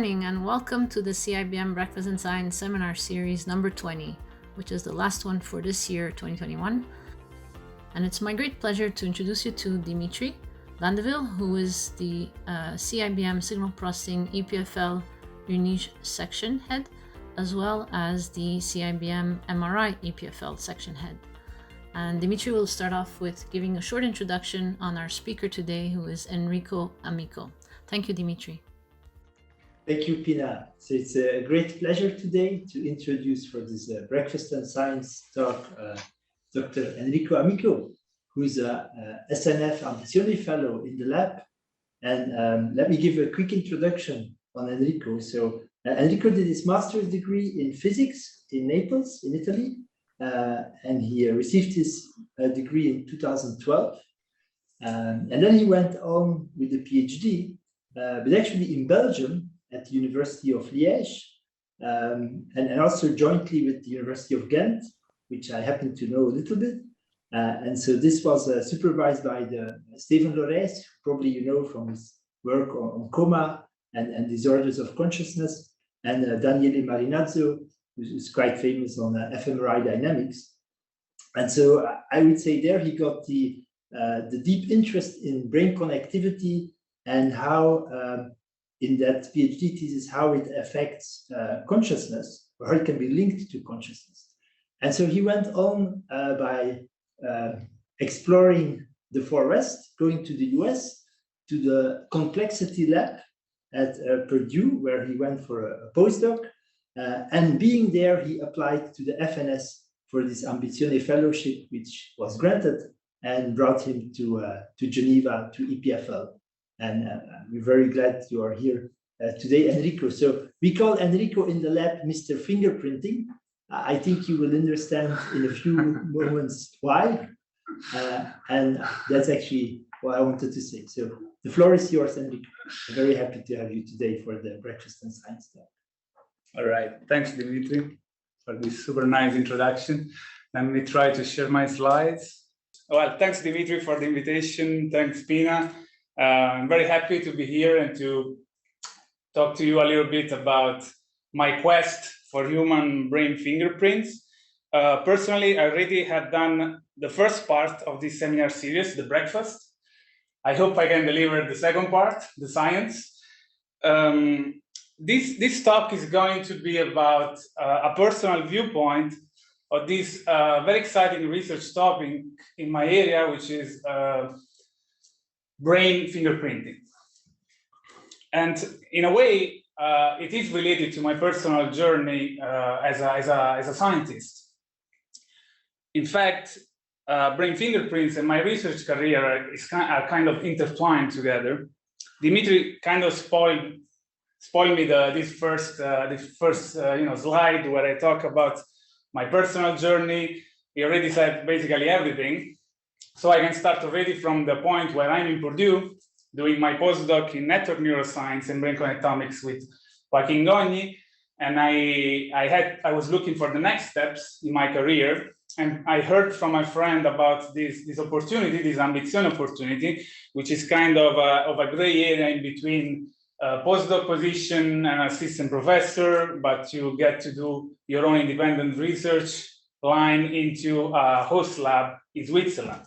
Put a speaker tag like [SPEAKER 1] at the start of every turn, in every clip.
[SPEAKER 1] morning and welcome to the CIBM Breakfast Science Seminar Series number 20, which is the last one for this year, 2021. And it's my great pleasure to introduce you to Dimitri Landeville, who is the CIBM Signal Processing EPFL Uniche Section Head, as well as the CIBM MRI EPFL Section Head. And Dimitri will start off with giving a short introduction on our speaker today, who is Enrico Amico. Thank you, Dimitri.
[SPEAKER 2] Thank you, Pina. So it's a great pleasure today to introduce for this Breakfast and Science talk Dr. Enrico Amico, who is a SNSF Ambizione Fellow in the lab. And let me give a quick introduction on Enrico. So Enrico did his master's degree in physics in Naples, in Italy, and he received his degree in 2012. And then he went on with the PhD, but actually in Belgium, at the University of Liège, and also jointly with the University of Ghent, which I happen to know a little bit. And so this was supervised by the Steven Lorès, probably you know from his work on coma and disorders of consciousness, and Daniele Marinazzo, who's quite famous on fMRI dynamics. And so I would say there he got the deep interest in brain connectivity and how in that PhD thesis, how it affects consciousness, or how it can be linked to consciousness. And so he went on by exploring the Far West, going to the US, to the complexity lab at Purdue, where he went for a postdoc. And being there, he applied to the FNS for this Ambizione Fellowship, which was granted and brought him to Geneva, to EPFL. And we're very glad you are here today, Enrico. So we call Enrico in the lab Mr. Fingerprinting. I think you will understand in a few moments why. And that's actually what I wanted to say. So the floor is yours, Enrico. I'm very happy to have you today for the Breakfast and Science talk.
[SPEAKER 3] All right. Thanks, Dimitri, for this super nice introduction. Let me try to share my slides. Well, thanks, Dimitri, for the invitation. Thanks, Pina. I'm very happy to be here and to talk to you a little bit about my quest for human brain fingerprints. Personally, I already had done the first part of this seminar series, the breakfast. I hope I can deliver the second part, the science. This talk is going to be about a personal viewpoint of this very exciting research topic in my area, which is brain fingerprinting. And in a way, it is related to my personal journey as a scientist. In fact, brain fingerprints and my research career are kind of intertwined together. Dimitri kind of spoiled me this first slide where I talk about my personal journey. He already said basically everything. So I can start already from the point where I'm in Purdue, doing my postdoc in network neuroscience and brain connectomics with Joaquin Gogni. And I was looking for the next steps in my career. And I heard from my friend about this opportunity, this Ambizione opportunity, which is kind of a gray area in between postdoc position and assistant professor, but you get to do your own independent research line into a host lab in Switzerland.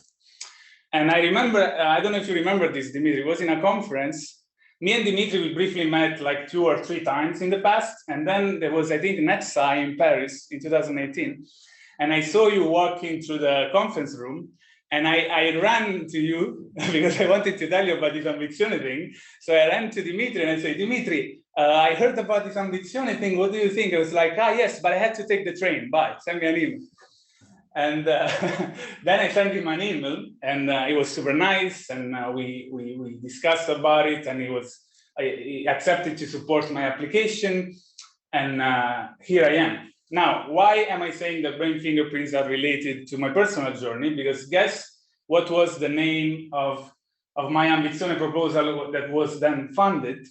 [SPEAKER 3] And I remember, I don't know if you remember this, Dimitri, it was in a conference. Me and Dimitri, we briefly met like 2 or 3 times in the past. And then there was, I think, NetSci in Paris in 2018. And I saw you walking through the conference room. And I ran to you because I wanted to tell you about this Ambizione thing. So I ran to Dimitri and I said, Dimitri, I heard about this Ambizione thing. What do you think? I was like, yes, but I had to take the train. Bye, send me an email. And then I sent him an email, and it was super nice, and we discussed about it, and he accepted to support my application, and here I am. Now, why am I saying that brain fingerprints are related to my personal journey? Because guess what was the name of my Ambizione proposal that was then funded?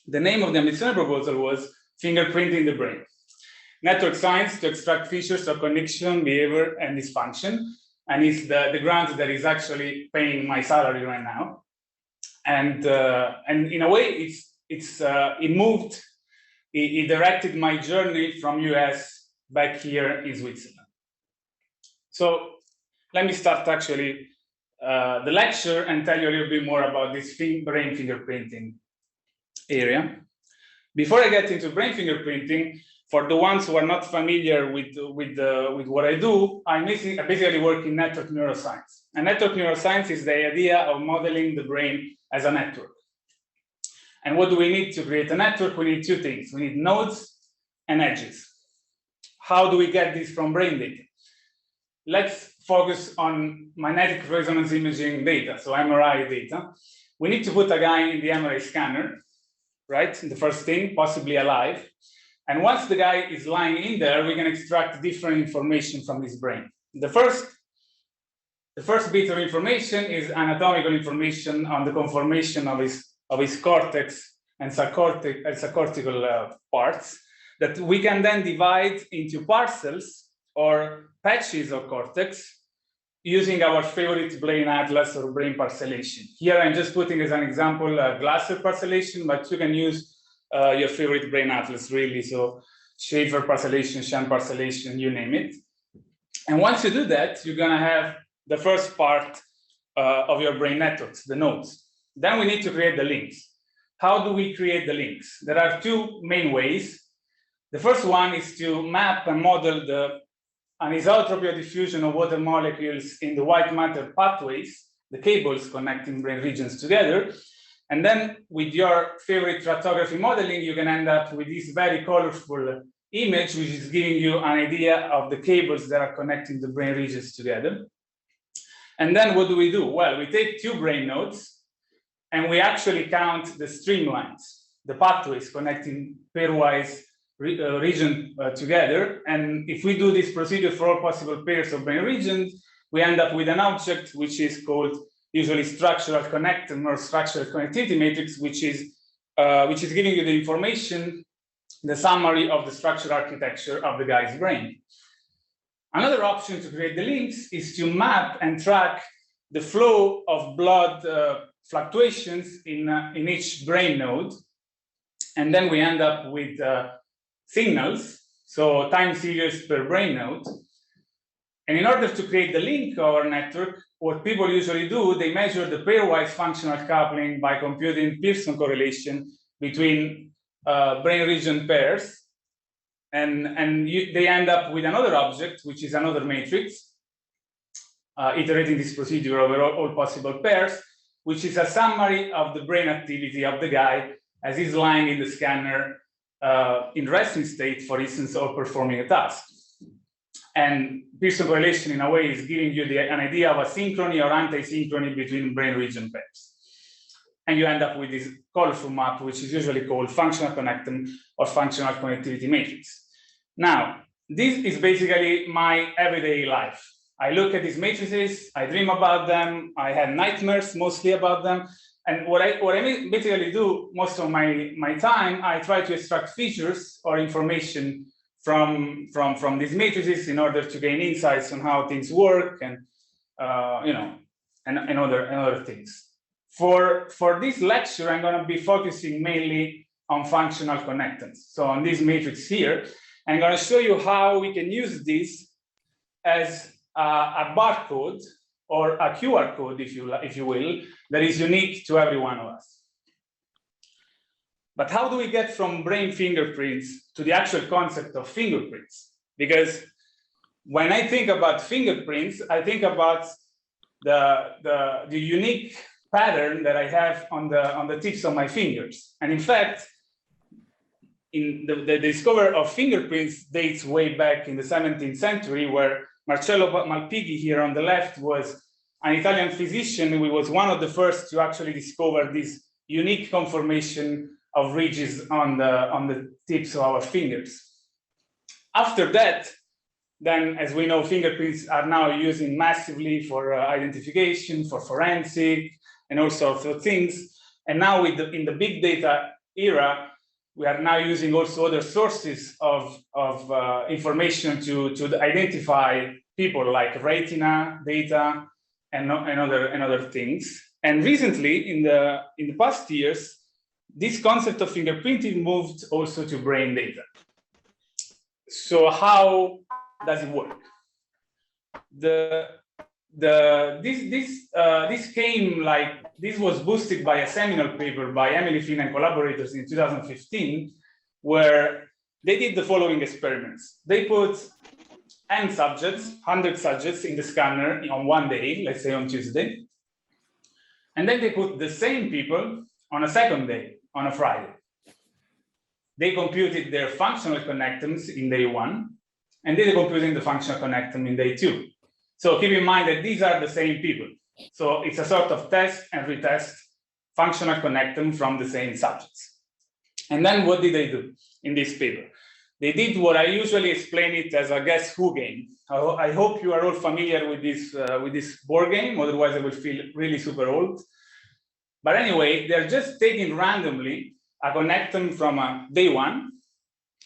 [SPEAKER 3] The name of the Ambizione proposal was Fingerprinting the Brain. Network science to extract features of cognition, behavior, and dysfunction. And it's the grant that is actually paying my salary right now. And in a way, it directed my journey from US back here in Switzerland. So let me start actually the lecture and tell you a little bit more about this brain fingerprinting area. Before I get into brain fingerprinting, for the ones who are not familiar with what I do, I basically work in network neuroscience. And network neuroscience is the idea of modeling the brain as a network. And what do we need to create a network? We need two things. We need nodes and edges. How do we get this from brain data? Let's focus on magnetic resonance imaging data, so MRI data. We need to put a guy in the MRI scanner, right? The first thing, possibly alive. And once the guy is lying in there, we can extract different information from his brain. The first bit of information is anatomical information on the conformation of his cortex and subcortical parts that we can then divide into parcels or patches of cortex using our favorite brain atlas or brain parcellation. Here I'm just putting as an example Glasser parcellation, but you can use your favorite brain atlas really. So Schaefer parcellation, Sham parcellation, you name it. And once you do that, you're gonna have the first part of your brain networks, the nodes. Then we need to create the links. How do we create the links? There are two main ways. The first one is to map and model the anisotropy or diffusion of water molecules in the white matter pathways, the cables connecting brain regions together. And then with your favorite stratigraphy modeling, you can end up with this very colorful image, which is giving you an idea of the cables that are connecting the brain regions together. And then what do? Well, we take two brain nodes and we actually count the streamlines, the pathways connecting pairwise region together. And if we do this procedure for all possible pairs of brain regions, we end up with an object which is called usually structural connector or structural connectivity matrix, which is giving you the information, the summary of the structural architecture of the guy's brain. Another option to create the links is to map and track the flow of blood fluctuations in each brain node. And then we end up with signals, so time series per brain node. And in order to create the link of our network, what people usually do, they measure the pairwise functional coupling by computing Pearson correlation between brain region pairs. And they end up with another object, which is another matrix, iterating this procedure over all possible pairs, which is a summary of the brain activity of the guy as he's lying in the scanner in resting state, for instance, or performing a task. And Pearson correlation, in a way, is giving you an idea of a synchrony or anti-synchrony between brain region pairs. And you end up with this colorful map, which is usually called functional connectum or functional connectivity matrix. Now, this is basically my everyday life. I look at these matrices, I dream about them, I have nightmares mostly about them. And what I basically do most of my time, I try to extract features or information from these matrices in order to gain insights on how things work and and other things. For this lecture, I'm going to be focusing mainly on functional connectance. So on this matrix here, I'm going to show you how we can use this as a barcode or a QR code, if you will, that is unique to every one of us. But how do we get from brain fingerprints to the actual concept of fingerprints? Because when I think about fingerprints, I think about the unique pattern that I have on the tips of my fingers. And in fact, in the discovery of fingerprints dates way back in the 17th century, where Marcello Malpighi here on the left was an Italian physician who was one of the first to actually discover this unique conformation of ridges on the tips of our fingers. After that, then, as we know, fingerprints are now used massively for identification, for forensic, and all sorts of things. And now in the big data era, we are now using also other sources of information to identify people, like retina data and other things. And recently, in the past years, this concept of fingerprinting moved also to brain data. So how does it work? This was boosted by a seminal paper by Emily Finn and collaborators in 2015, where they did the following experiments. They put N subjects, 100 subjects in the scanner on one day, let's say on Tuesday. And then they put the same people on a second day, on a Friday. They computed their functional connectums in day 1, and they computed the functional connectum in day 2. So keep in mind that these are the same people. So it's a sort of test and retest functional connectum from the same subjects. And then what did they do in this paper? They did what I usually explain it as a guess who game. I hope you are all familiar with this board game, otherwise I will feel really super old. But anyway, they're just taking randomly a connectum from day 1.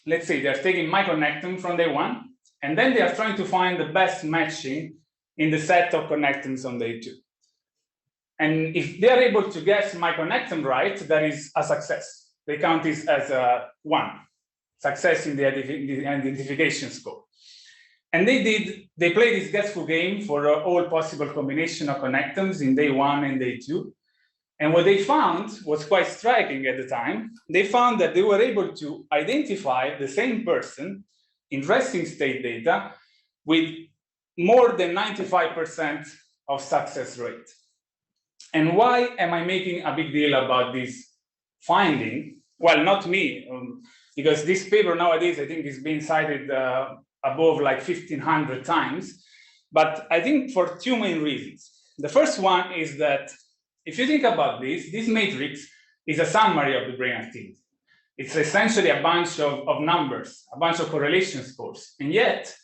[SPEAKER 3] Let's say they're taking my connectum from day 1, and then they are trying to find the best matching in the set of connectums on day 2. And if they're able to guess my connectum right, that is a success. They count this as a 1, success in the identification score. And they played this guessful game for all possible combination of connectums in day 1 and day 2. And what they found was quite striking at the time. They found that they were able to identify the same person in resting state data with more than 95% of success rate. And why am I making a big deal about this finding? Well, not me, because this paper nowadays, I think, is being cited above like 1,500 times. But I think for 2 main reasons. The first one is that if you think about this matrix is a summary of the brain activity. It's essentially a bunch of numbers, a bunch of correlation scores. And yet,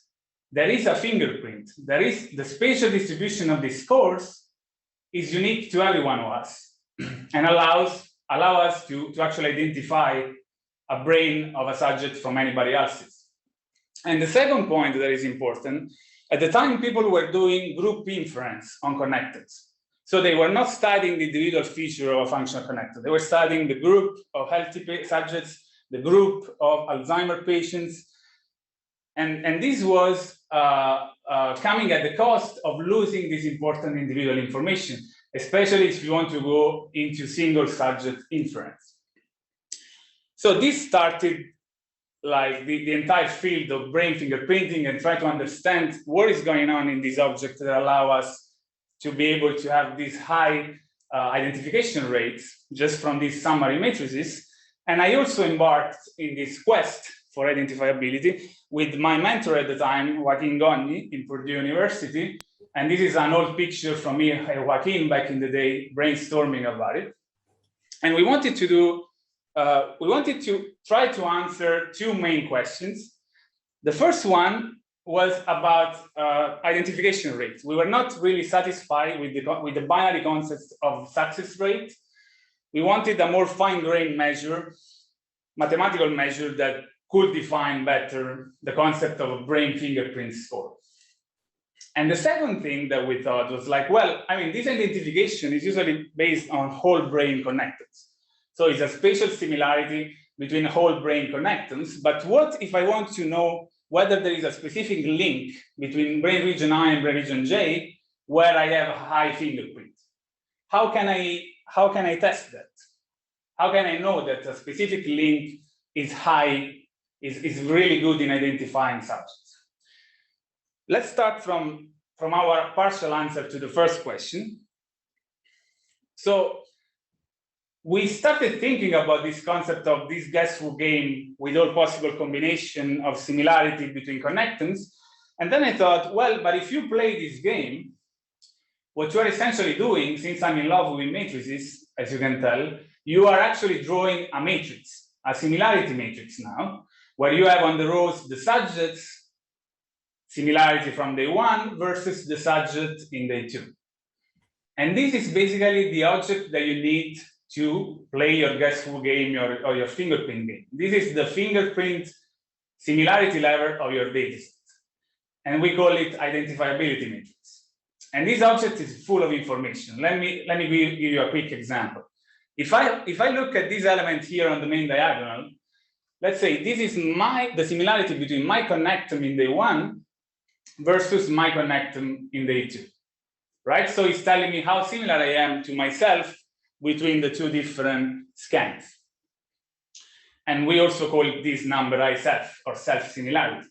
[SPEAKER 3] there is a fingerprint. There is the spatial distribution of these scores is unique to every one of us and allow us to actually identify a brain of a subject from anybody else's. And the second point that is important, at the time people were doing group inference on connectors. So they were not studying the individual feature of a functional connector. They were studying the group of healthy subjects, the group of Alzheimer's patients. And this was coming at the cost of losing this important individual information, especially if you want to go into single subject inference. So this started like the entire field of brain fingerprinting and try to understand what is going on in these objects that allow us to be able to have these high identification rates just from these summary matrices. And I also embarked in this quest for identifiability with my mentor at the time, Joaquin Gonni, in Purdue University. And this is an old picture from me and Joaquin back in the day, brainstorming about it. And we wanted to try to answer 2 main questions. The first one was about identification rates. We were not really satisfied with the binary concept of success rate. We wanted a more fine-grained measure, mathematical measure that could define better the concept of a brain fingerprint score. And the second thing that we thought was like, well, I mean, this identification is usually based on whole brain connectors. So it's a spatial similarity between whole brain connectors. But what if I want to know whether there is a specific link between brain region I and brain region J where I have a high fingerprint? How can I test that? How can I know that a specific link is high, is really good in identifying subjects? Let's start from our partial answer to the first question. So we started thinking about this concept of this guessful game with all possible combination of similarity between connectors. And then I thought, well, but if you play this game, what you're essentially doing, since I'm in love with matrices, as you can tell, you are actually drawing a matrix, a similarity matrix now, where you have on the rows the subjects, similarity from day 1 versus the subject in day 2. And this is basically the object that you need to play your guessful game or your fingerprint game. This is the fingerprint similarity level of your dataset. And we call it identifiability matrix. And this object is full of information. Let me give you a quick example. If I look at this element here on the main diagonal, let's say this is the similarity between my connectum in day 1 versus my connectum in day 2, right? So it's telling me how similar I am to myself between the two different scans. And we also call this number I-self, or self-similarity.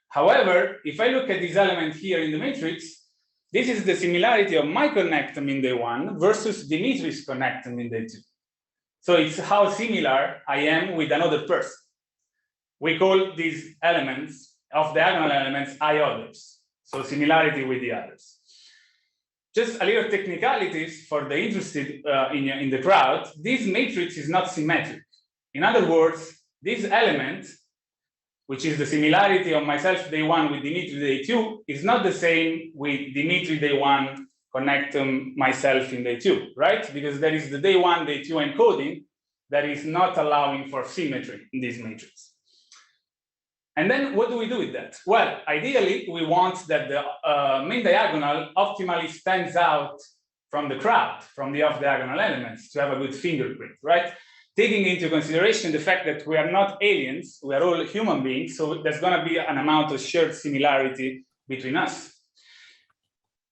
[SPEAKER 3] However, if I look at this element here in the matrix, this is the similarity of my connectum in day 1 versus Dimitri's connectum in day 2. So it's how similar I am with another person. We call these elements, off-diagonal elements, I-others. So similarity with the others. Just a little technicalities for the interested in the crowd. This matrix is not symmetric. In other words, this element, which is the similarity of myself day 1 with Dimitri day 2, is not the same with Dimitri day 1 connectum myself in day 2, right? Because there is the day 1, day 2 encoding that is not allowing for symmetry in this matrix. And then what do we do with that? Well, ideally, we want that the main diagonal optimally stands out from the crowd, from the off-diagonal elements, to have a good fingerprint, right? Taking into consideration the fact that we are not aliens, we are all human beings, so there's going to be an amount of shared similarity between us.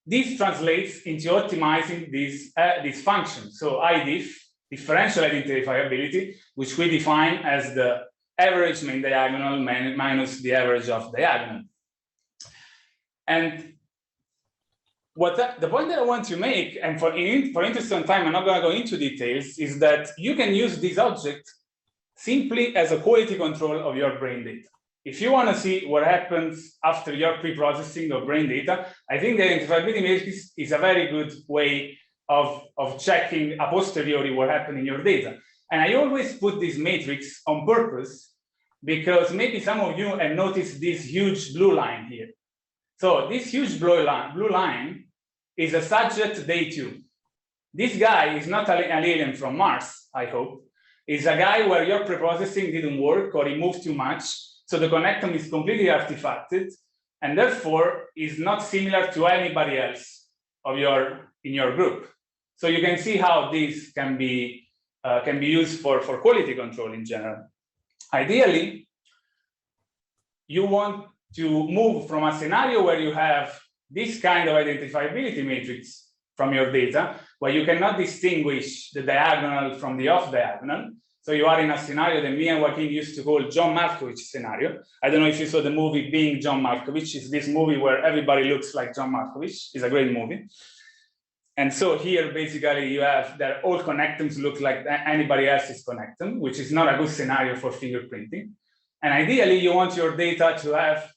[SPEAKER 3] This translates into optimizing this function. So IDIF, differential identifiability, which we define as the average main diagonal minus the average of diagonal. And the point that I want to make, and for interest on time, I'm not going to go into details, is that you can use this object simply as a quality control of your brain data. If you want to see what happens after your pre-processing of brain data, I think the identifiability matrix is a very good way of checking a posteriori what happened in your data. And I always put this matrix on purpose because maybe some of you have noticed this huge blue line here. So this huge blue line is a subject day 2. This guy is not an alien from Mars, I hope. It's a guy where your preprocessing didn't work or he moved too much. So the connectum is completely artifacted and therefore is not similar to anybody else in your group. So you can see how this can be used for quality control in general. Ideally, you want to move from a scenario where you have this kind of identifiability matrix from your data, where you cannot distinguish the diagonal from the off-diagonal. So you are in a scenario that me and Joaquin used to call John Malkovich scenario. I don't know if you saw the movie Being John Malkovich. It's this movie where everybody looks like John Malkovich. It's a great movie. And so here, basically, you have that all connectums look like anybody else's connectum, which is not a good scenario for fingerprinting. And ideally, you want your data to have,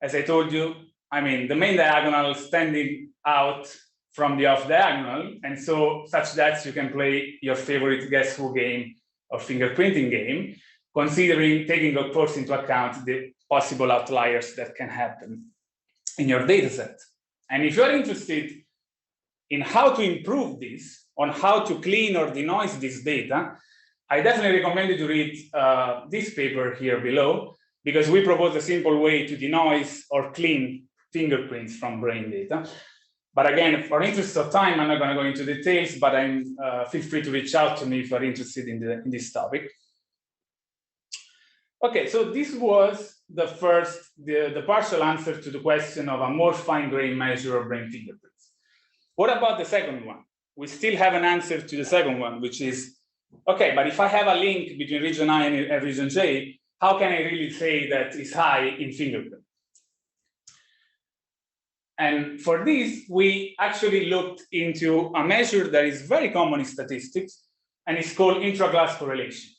[SPEAKER 3] as I told you, I mean, the main diagonal standing out from the off diagonal. And so such that you can play your favorite guess who game or fingerprinting game, taking, of course, into account the possible outliers that can happen in your data set. And if you're interested in how to improve this, on how to clean or denoise this data, I definitely recommend you to read this paper here below, because we propose a simple way to denoise or clean fingerprints from brain data. But again, for interest of time, I'm not going to go into details, but feel free to reach out to me if you're interested in this topic. Okay, so this was the partial answer to the question of a more fine-grained measure of brain fingerprints. What about the second one? We still have an answer to the second one, which is, okay, but if I have a link between region I and region J, how can I really say that it's high in fingerprint? And for this, we actually looked into a measure that is very common in statistics, and it's called intra-class correlation.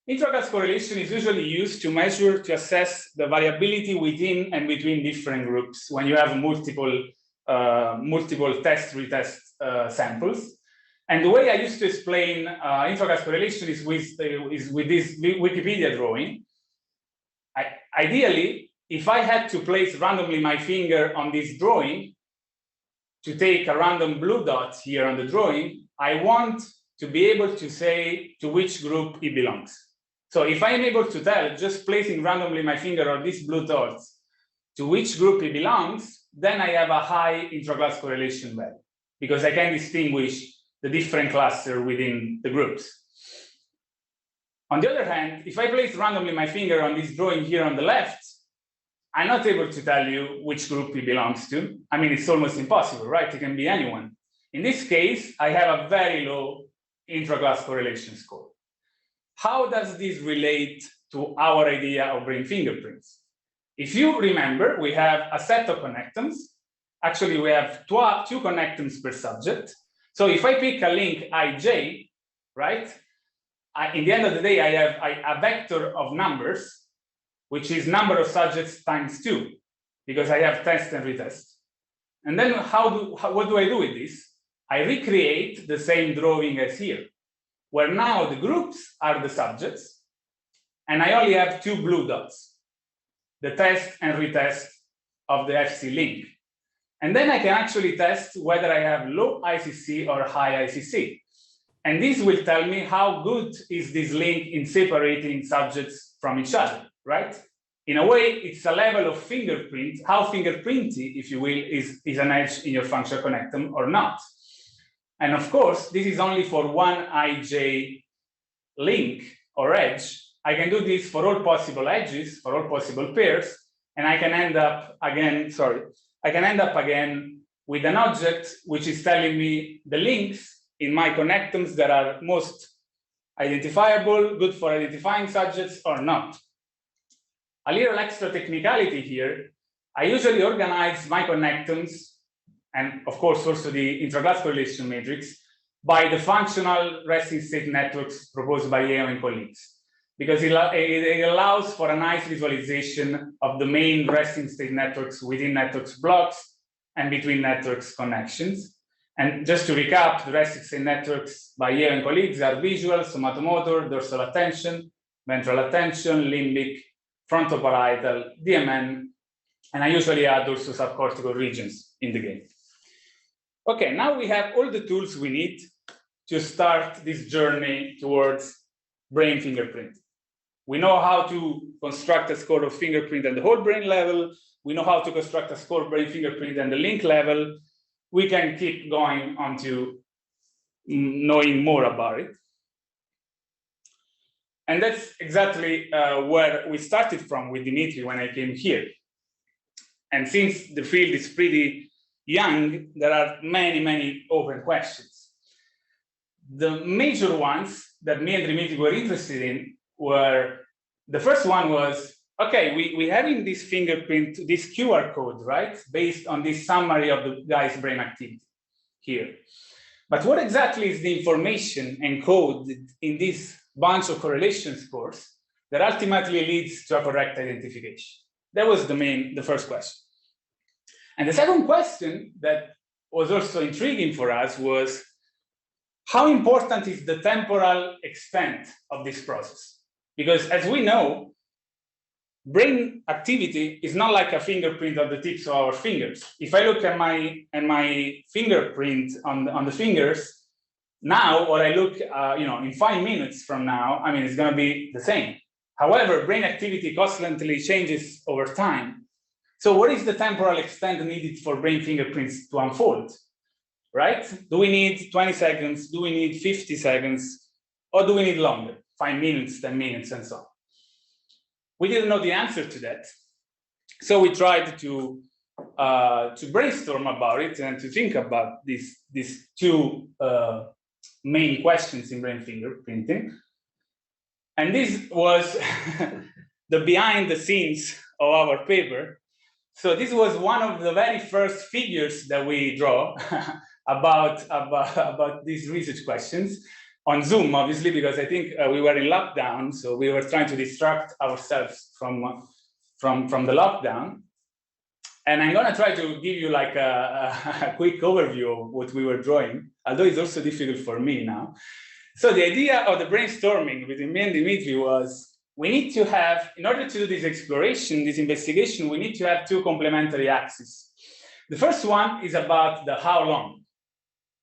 [SPEAKER 3] Intra-class correlation is usually used to assess the variability within and between different groups when you have multiple test-retest samples. And the way I used to explain intra-class correlation is with this Wikipedia drawing. Ideally, if I had to place randomly my finger on this drawing to take a random blue dot here on the drawing, I want to be able to say to which group it belongs. So if I'm able to tell, just placing randomly my finger on these blue dots to which group it belongs, then I have a high intra-class correlation value, because I can distinguish the different cluster within the groups. On the other hand, if I place randomly my finger on this drawing here on the left, I'm not able to tell you which group it belongs to. I mean, it's almost impossible, right? It can be anyone. In this case, I have a very low intra-class correlation score. How does this relate to our idea of brain fingerprints? If you remember, we have a set of connectons. Actually, we have two connectons per subject. So if I pick a link ij, right, in the end of the day, I have a vector of numbers, which is number of subjects times 2, because I have test and retest. And then what do I do with this? I recreate the same drawing as here, where now the groups are the subjects, and I only have 2 blue dots, the test and retest of the FC link. And then I can actually test whether I have low ICC or high ICC. And this will tell me how good is this link in separating subjects from each other, right? In a way, it's a level of fingerprint, how fingerprinty, if you will, is an edge in your functional connectome or not. And of course, this is only for one IJ link or edge. I can do this for all possible edges, for all possible pairs, and I can end up again with an object which is telling me the links in my connectomes that are most identifiable, good for identifying subjects or not. A little extra technicality here, I usually organize my connectomes, and of course also the intraclass correlation matrix, by the functional resting state networks proposed by Yeo and colleagues, because it allows for a nice visualization of the main resting state networks within networks blocks and between networks connections. And just to recap, the resting state networks by Yeo and colleagues are visual, somatomotor, dorsal attention, ventral attention, limbic, frontoparietal, DMN, and I usually add also subcortical regions in the game. Okay, now we have all the tools we need to start this journey towards brain fingerprint. We know how to construct a score of fingerprint at the whole brain level. We know how to construct a score of brain fingerprint at the link level. We can keep going on to knowing more about it. And that's exactly where we started from with Dimitri when I came here. And since the field is pretty young, there are many, many open questions. The major ones that me and Dimitri were interested in were, the first one was, okay, we having this fingerprint, this QR code, right? Based on this summary of the guy's brain activity here. But what exactly is the information encoded in this bunch of correlation scores that ultimately leads to a correct identification? That was the first question. And the second question that was also intriguing for us was, how important is the temporal extent of this process? Because as we know, brain activity is not like a fingerprint on the tips of our fingers. If I look at my fingerprint on the fingers now, or I look in 5 minutes from now, I mean, it's going to be the same. However, brain activity constantly changes over time. So what is the temporal extent needed for brain fingerprints to unfold, right? Do we need 20 seconds? Do we need 50 seconds? Or do we need longer, 5 minutes, 10 minutes, and so on? We didn't know the answer to that. So we tried to brainstorm about it and to think about these two main questions in brain fingerprinting. And this was the behind the scenes of our paper. So this was one of the very first figures that we draw about these research questions on Zoom, obviously, because I think we were in lockdown, so we were trying to distract ourselves from the lockdown. And I'm gonna try to give you like a quick overview of what we were drawing, although it's also difficult for me now. So the idea of the brainstorming between me and Dimitri was, we need to have, in order to do this exploration, this investigation, we need to have two complementary axes. The first one is about the how long.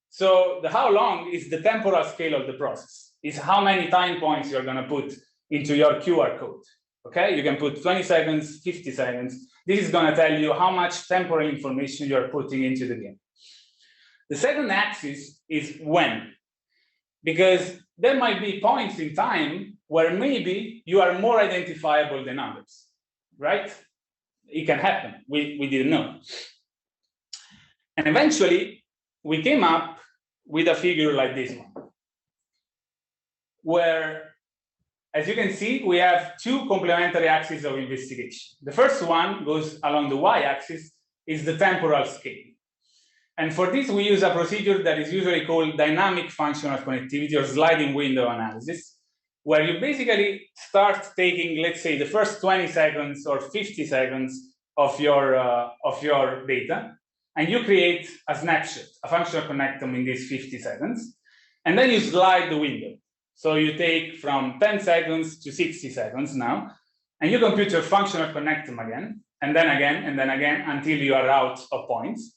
[SPEAKER 3] So the how long is the temporal scale of the process. It's how many time points you're going to put into your QR code. Okay, you can put 20 seconds, 50 seconds. This is going to tell you how much temporal information you're putting into the game. The second axis is when, because there might be points in time where maybe you are more identifiable than others, right? It can happen. We didn't know. And eventually, we came up with a figure like this one, where, as you can see, we have two complementary axes of investigation. The first one goes along the y-axis, is the temporal scale. And for this, we use a procedure that is usually called dynamic functional connectivity or sliding window analysis, where you basically start taking, let's say, the first 20 seconds or 50 seconds of your data, and you create a snapshot, a functional connectome in these 50 seconds, and then you slide the window. So you take from 10 seconds to 60 seconds now, and you compute your functional connectome again, and then again, until you are out of points.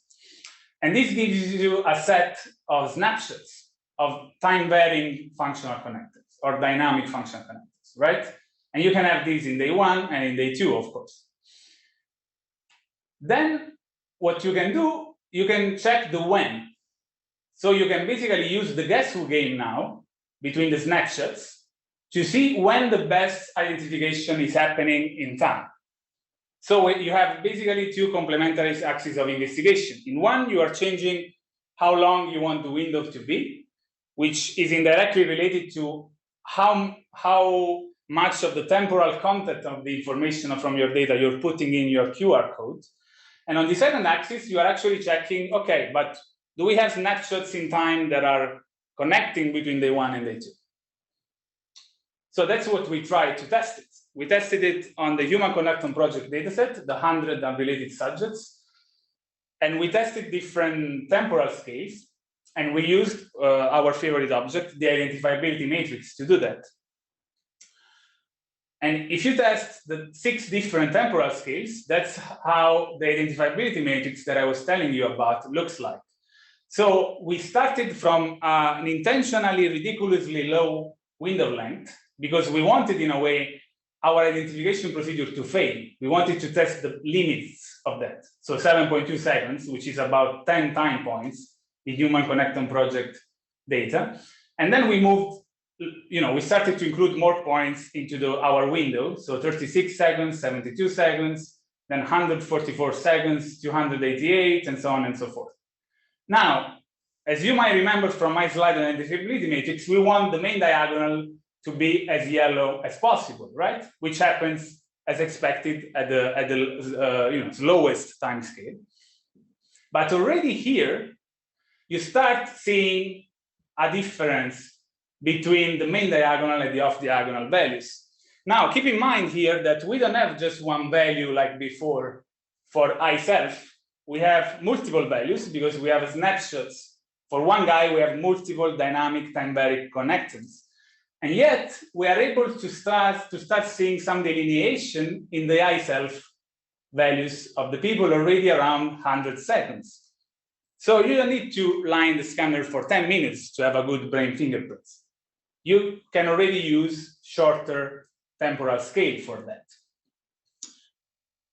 [SPEAKER 3] And this gives you a set of snapshots of time-varying functional connectors or dynamic functional connectors, right? And you can have these in day 1 and in day 2, of course. Then what you can do, you can check the when. So you can basically use the guess who game now between the snapshots to see when the best identification is happening in time. So you have basically two complementary axes of investigation. In one, you are changing how long you want the window to be, which is indirectly related to how much of the temporal content of the information from your data you're putting in your QR code. And on the second axis, you are actually checking, okay, but do we have snapshots in time that are connecting between day 1 and day 2? So that's what we tried to test it. We tested it on the Human Connectome Project dataset, the 100 unrelated subjects, and we tested different temporal scales, and we used our favorite object, the identifiability matrix, to do that. And if you test the 6 different temporal scales, that's how the identifiability matrix that I was telling you about looks like. So we started from an intentionally ridiculously low window length because we wanted, in a way, our identification procedure to fail. We wanted to test the limits of that. So 7.2 seconds, which is about 10 time points in Human Connectome Project data. And then we moved, we started to include more points into our window. So 36 seconds, 72 seconds, then 144 seconds, 288, and so on and so forth. Now, as you might remember from my slide on identifiability matrix, we want the main diagonal to be as yellow as possible, right? Which happens as expected at the lowest time scale. But already here, you start seeing a difference between the main diagonal and the off-diagonal values. Now, keep in mind here that we don't have just one value like before for I self. We have multiple values because we have snapshots. For one guy, we have multiple dynamic time-varying connectors. And yet, we are able to start seeing some delineation in the I self values of the people already around 100 seconds. So you don't need to line the scanner for 10 minutes to have a good brain fingerprints. You can already use shorter temporal scale for that.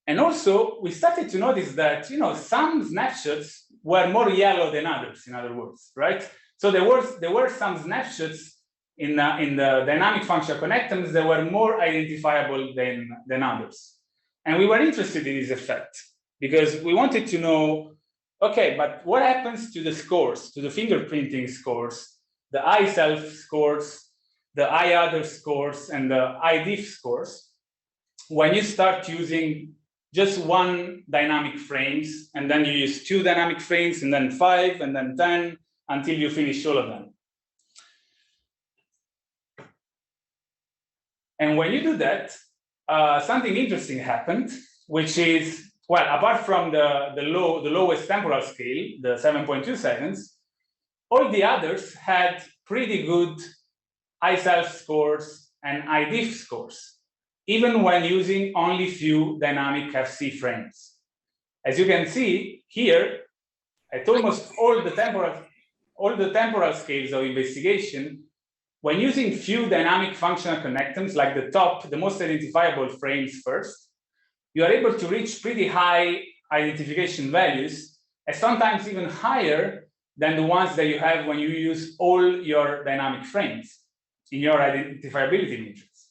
[SPEAKER 3] And also, we started to notice that some snapshots were more yellow than others, in other words, right? So there were some snapshots in the dynamic functional connectors that were more identifiable than others. And we were interested in this effect because we wanted to know, okay, but what happens to the scores, to the fingerprinting scores, the I self scores, the I other scores, and the I diff scores when you start using just one dynamic frames, and then you use 2 dynamic frames, and then 5, and then 10, until you finish all of them. And when you do that, something interesting happened, which is, well, apart from the lowest temporal scale, the 7.2 seconds, all the others had pretty good I self scores and I diff scores, even when using only few dynamic FC frames. As you can see here, at almost all the temporal scales of investigation, when using few dynamic functional connectors, like the most identifiable frames first, you are able to reach pretty high identification values, and sometimes even higher than the ones that you have when you use all your dynamic frames in your identifiability matrix.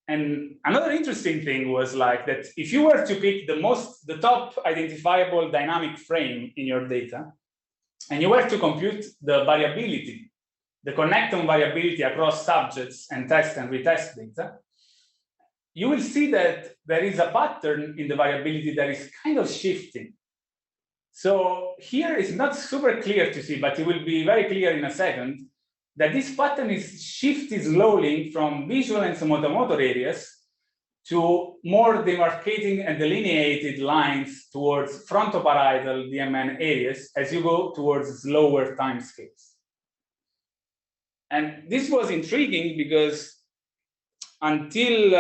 [SPEAKER 3] And another interesting thing was like that if you were to pick the top identifiable dynamic frame in your data, and you were to compute the variability, the connectome variability across subjects and test and retest data, you will see that there is a pattern in the variability that is kind of shifting. So here it's not super clear to see, but it will be very clear in a second, that this pattern is shifting slowly from visual and somatomotor areas to more demarcating and delineated lines towards frontoparietal DMN areas as you go towards lower timescales. And this was intriguing because until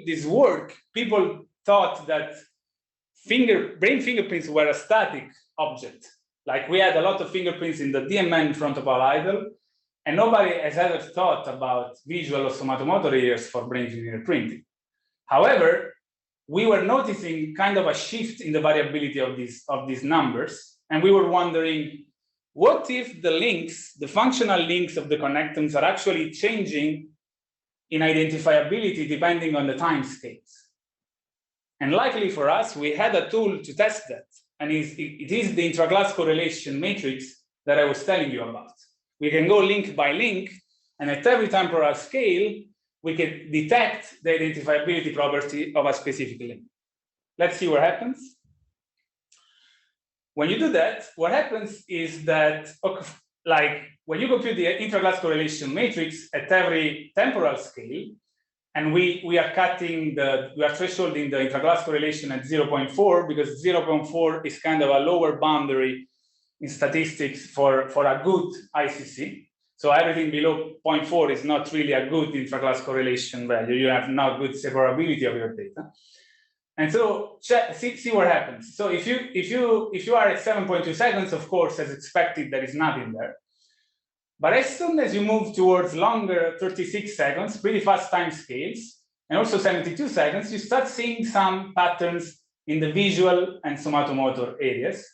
[SPEAKER 3] this work, people thought that brain fingerprints were a static object. Like we had a lot of fingerprints in the DMN frontoparietal, and nobody has ever thought about visual or somatomotor areas for brain fingerprinting. However, we were noticing kind of a shift in the variability of these numbers, and we were wondering, what if the links, the functional links of the connectons are actually changing in identifiability depending on the time scales? And luckily for us, we had a tool to test that. And it is the intraclass correlation matrix that I was telling you about. We can go link by link, and at every temporal scale, we can detect the identifiability property of a specific link. Let's see what happens. When you do that, what happens is that, like when you compute the intraclass correlation matrix at every temporal scale, and we are thresholding the intraclass correlation at 0.4 because 0.4 is kind of a lower boundary in statistics for a good ICC. So everything below 0.4 is not really a good intraclass correlation value. You have not good separability of your data. And so see what happens. So if you are at 7.2 seconds, of course, as expected, there is nothing there. But as soon as you move towards longer 36 seconds, pretty fast time scales, and also 72 seconds, you start seeing some patterns in the visual and somatomotor areas.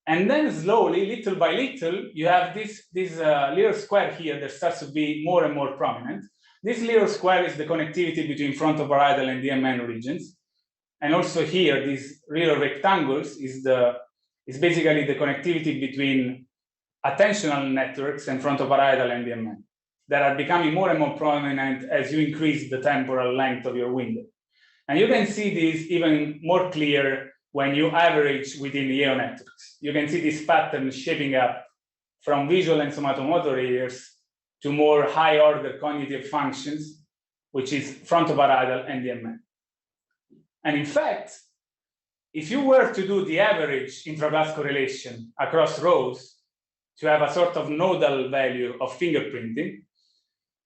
[SPEAKER 3] And then slowly, little by little, you have this little square here that starts to be more and more prominent. This little square is the connectivity between frontoparietal and DMN regions. And also here, these little rectangles is basically the connectivity between attentional networks and frontoparietal and DMN that are becoming more and more prominent as you increase the temporal length of your window. And you can see this even more clear when you average within the EO networks. You can see this pattern shaping up from visual and somatomotor areas to more high-order cognitive functions, which is frontoparietal and DMN. And in fact, if you were to do the average intraclass correlation across rows to have a sort of nodal value of fingerprinting,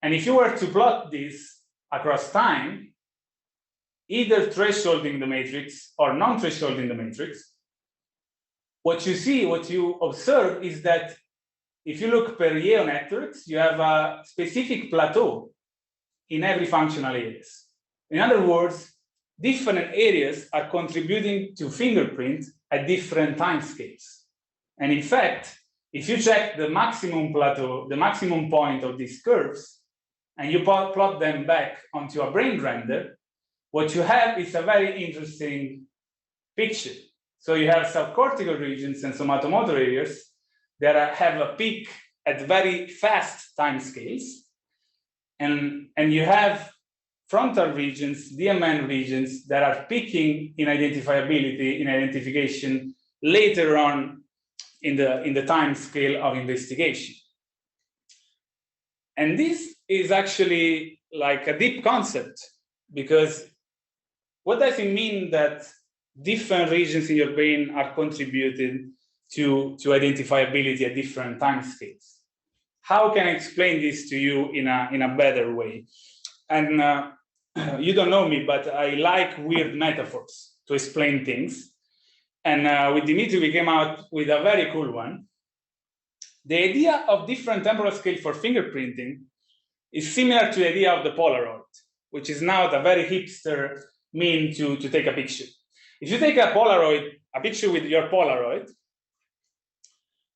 [SPEAKER 3] and if you were to plot this across time, either thresholding the matrix or non-thresholding the matrix, what you observe is that if you look per EO networks, you have a specific plateau in every functional areas. In other words, different areas are contributing to fingerprint at different time scales. And in fact, if you check the maximum plateau, the maximum point of these curves, and you plot them back onto a brain render, what you have is a very interesting picture. So you have subcortical regions and somatomotor areas that have a peak at very fast time scales. And you have frontal regions, DMN regions that are peaking in identifiability, in identification later on in the time scale of investigation. And this is actually like a deep concept, because what does it mean that different regions in your brain are contributing to identifiability at different time scales? How can I explain this to you in a better way? And you don't know me, but I like weird metaphors to explain things. And with Dimitri, we came out with a very cool one. The idea of different temporal scale for fingerprinting is similar to the idea of the Polaroid, which is now a very hipster mean to take a picture. If you take a picture with your Polaroid,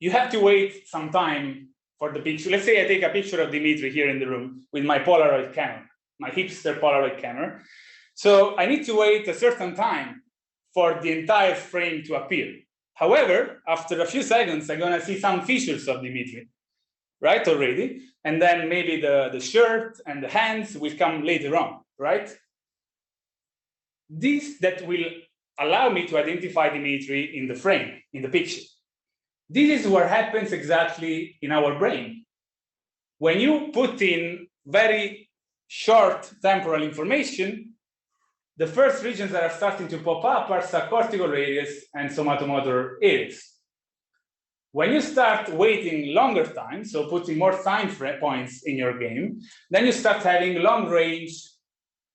[SPEAKER 3] you have to wait some time for the picture. Let's say I take a picture of Dimitri here in the room with my Polaroid camera, my hipster Polaroid camera. So I need to wait a certain time for the entire frame to appear. However, after a few seconds, I'm gonna see some features of Dimitri, right, already. And then maybe the shirt and the hands will come later on, right? That will allow me to identify Dimitri in the frame, in the picture. This is what happens exactly in our brain. When you put in very short temporal information, the first regions that are starting to pop up are subcortical areas and somatomotor areas. When you start waiting longer time, so putting more time points in your game, then you start having long range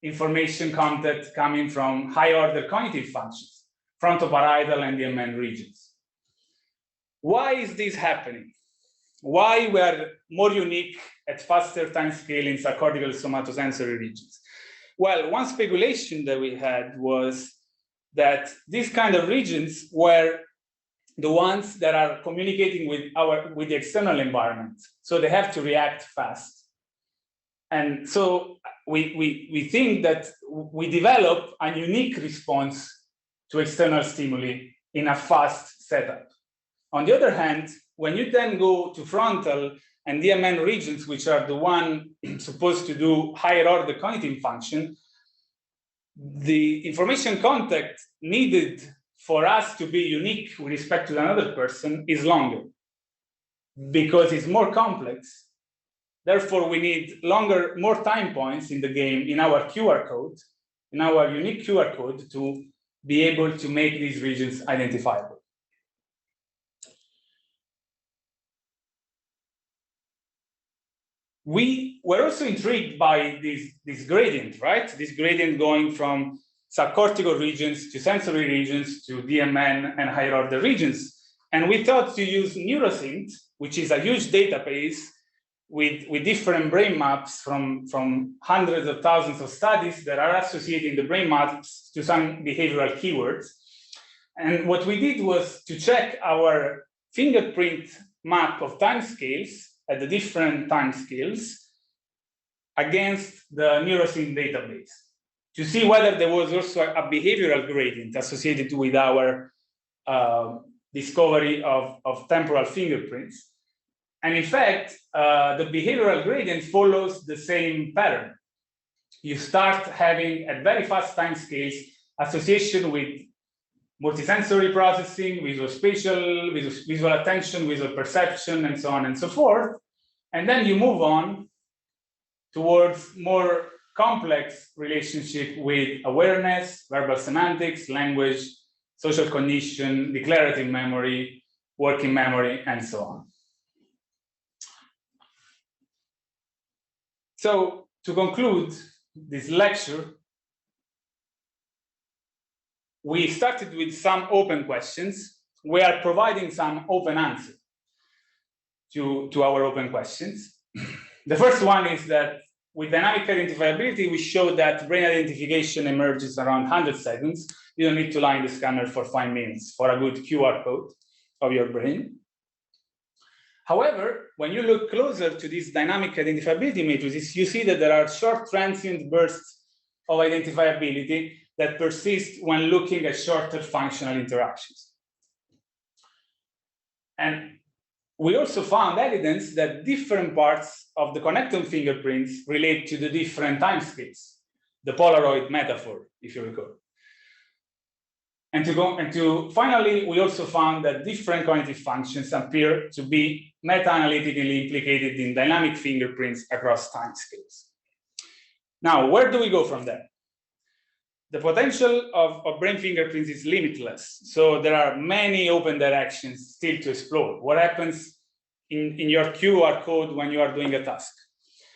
[SPEAKER 3] information content coming from high order cognitive functions, frontoparietal and DMN regions. Why is this happening? Why we are more unique at faster time scale in subcortical somatosensory regions? Well, one speculation that we had was that these kind of regions were the ones that are communicating with the external environment. So they have to react fast. And so we think that we develop a unique response to external stimuli in a fast setup. On the other hand, when you then go to frontal and DMN regions, which are the one supposed to do higher order cognitive function, the information contact needed for us to be unique with respect to another person is longer because it's more complex. Therefore, we need more time points in the game, in our QR code, in our unique QR code to be able to make these regions identifiable. We were also intrigued by this gradient, right? This gradient going from subcortical regions to sensory regions to DMN and higher order regions. And we thought to use Neurosynth, which is a huge database with different brain maps from hundreds of thousands of studies that are associating the brain maps to some behavioral keywords. And what we did was to check our fingerprint map of timescales at the different timescales against the Neurosynth database to see whether there was also a behavioral gradient associated with our discovery of temporal fingerprints. And in fact, the behavioral gradient follows the same pattern. You start having, at very fast time scales, association with multisensory processing, visual spatial, visual attention, visual perception, and so on and so forth. And then you move on towards more complex relationship with awareness, verbal semantics, language, social cognition, declarative memory, working memory, and so on. So to conclude this lecture, we started with some open questions. We are providing some open answers to our open questions. The first one is that with dynamic identifiability, we showed that brain identification emerges around 100 seconds. You don't need to line the scanner for 5 minutes for a good QR code of your brain. However, when you look closer to these dynamic identifiability matrices, you see that there are short transient bursts of identifiability that persist when looking at shorter functional interactions. And we also found evidence that different parts of the connectome fingerprints relate to the different timescales, the Polaroid metaphor, if you recall. And finally, we also found that different cognitive functions appear to be meta-analytically implicated in dynamic fingerprints across timescales. Now, where do we go from there? The potential of brain fingerprints is limitless. So there are many open directions still to explore. What happens in your QR code when you are doing a task?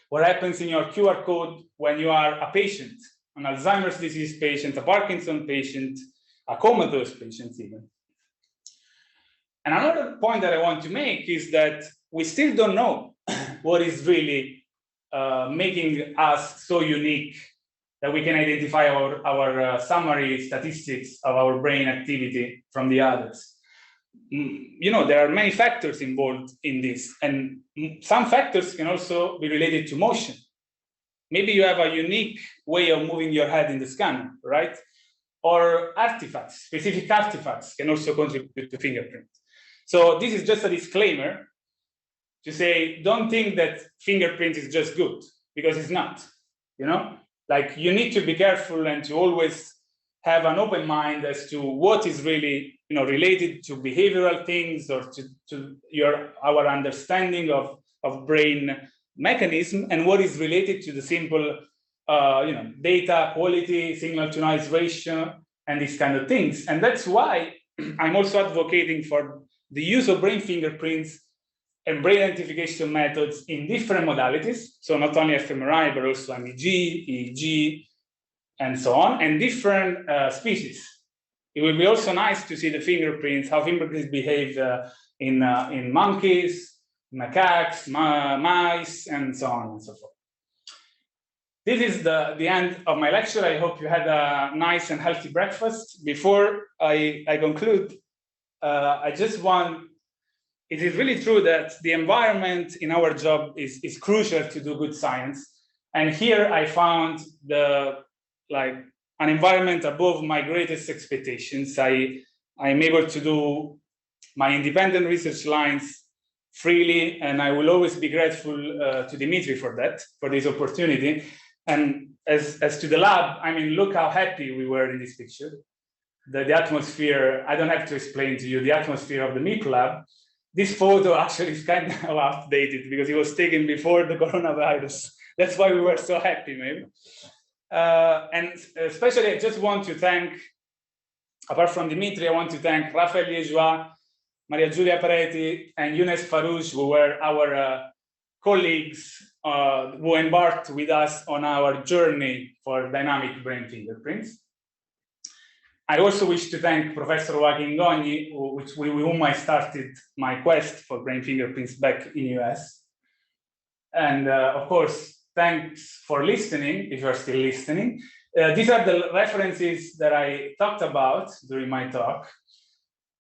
[SPEAKER 3] What happens in your QR code when you are a patient, an Alzheimer's disease patient, a Parkinson patient, a comatose patient even? And another point that I want to make is that we still don't know what is really making us so unique that we can identify our summary statistics of our brain activity from the others. there are many factors involved in this, and some factors can also be related to motion. Maybe you have a unique way of moving your head in the scanner, right? Or artifacts, specific artifacts can also contribute to fingerprint. So this is just a disclaimer to say, don't think that fingerprint is just good, because it's not, Like, you need to be careful and to always have an open mind as to what is really, related to behavioral things or to our understanding of brain mechanism, and what is related to the simple, data quality, signal to noise ratio, and these kind of things. And that's why I'm also advocating for the use of brain fingerprints and brain identification methods in different modalities. So not only fMRI, but also MEG, EEG, and so on, and different species. It will be also nice to see the fingerprints, how fingerprints behave in monkeys, macaques, mice, and so on and so forth. This is the end of my lecture. I hope you had a nice and healthy breakfast. Before I conclude, it is really true that the environment in our job is crucial to do good science. And here I found an environment above my greatest expectations. I'm able to do my independent research lines freely, and I will always be grateful to Dimitri for this opportunity. And as to the lab, look how happy we were in this picture. The atmosphere, I don't have to explain to you the atmosphere of the MIP lab. This photo actually is kind of outdated because it was taken before the coronavirus. That's why we were so happy, maybe. And especially, I just want to thank, apart from Dimitri, I want to thank Raphael Liégeois, Maria Giulia Peretti, and Younes Farouche, who were our colleagues who embarked with us on our journey for dynamic brain fingerprints. I also wish to thank Professor Joaquin Gogni, with whom I started my quest for brain fingerprints back in the US. And of course, thanks for listening, if you're still listening. These are the references that I talked about during my talk.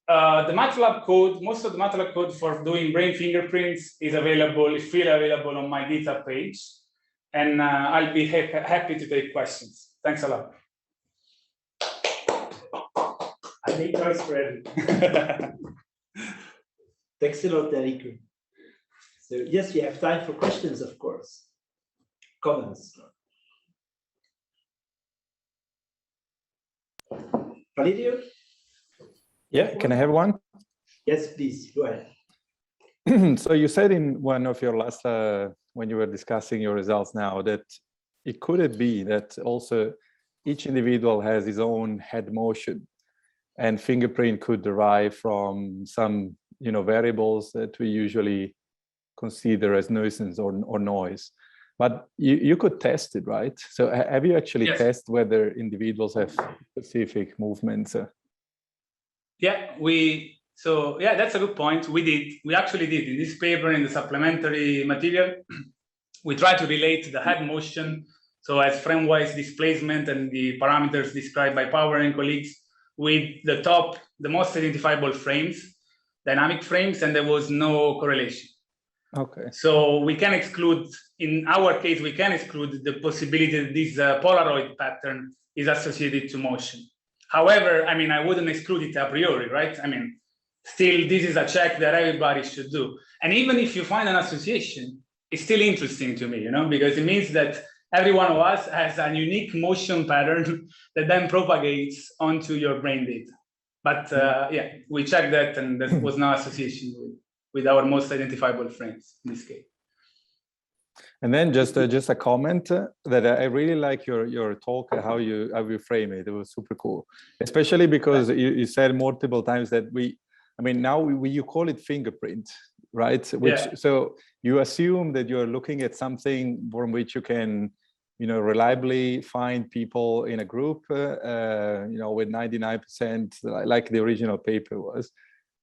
[SPEAKER 3] The MATLAB code, most of the MATLAB code for doing brain fingerprints is freely available on my GitHub page. And I'll be happy to take questions. Thanks a lot.
[SPEAKER 2] I make noise for everyone. Thanks a lot, Enrico. So yes, we have time for questions, of course. Comments. Validio?
[SPEAKER 4] Yeah, can I have one?
[SPEAKER 2] Yes, please, go ahead.
[SPEAKER 4] So you said in one of your last, when you were discussing your results now, that it could be that also each individual has his own head motion, and fingerprint could derive from some, variables that we usually consider as nuisance or noise. But you could test it, right? So have you actually tested whether individuals have specific movements?
[SPEAKER 3] That's a good point. We actually did in this paper, in the supplementary material, we try to relate the head motion, so as frame-wise displacement and the parameters described by Power and colleagues, with the most identifiable frames, dynamic frames, and there was no correlation.
[SPEAKER 4] Okay.
[SPEAKER 3] So we can exclude, in our case, we can exclude the possibility that this Polaroid pattern is associated to motion. However, I wouldn't exclude it a priori, right? Still, this is a check that everybody should do. And even if you find an association, it's still interesting to me, because it means that every one of us has a unique motion pattern that then propagates onto your brain data. But we checked that, and there was no association with our most identifiable frames in this case.
[SPEAKER 4] And then just a comment that I really like your talk, how you frame it. It was super cool, especially because you said multiple times that now you call it fingerprint, right? So you assume that you're looking at something from which you can, reliably find people in a group, with 99%, like the original paper was.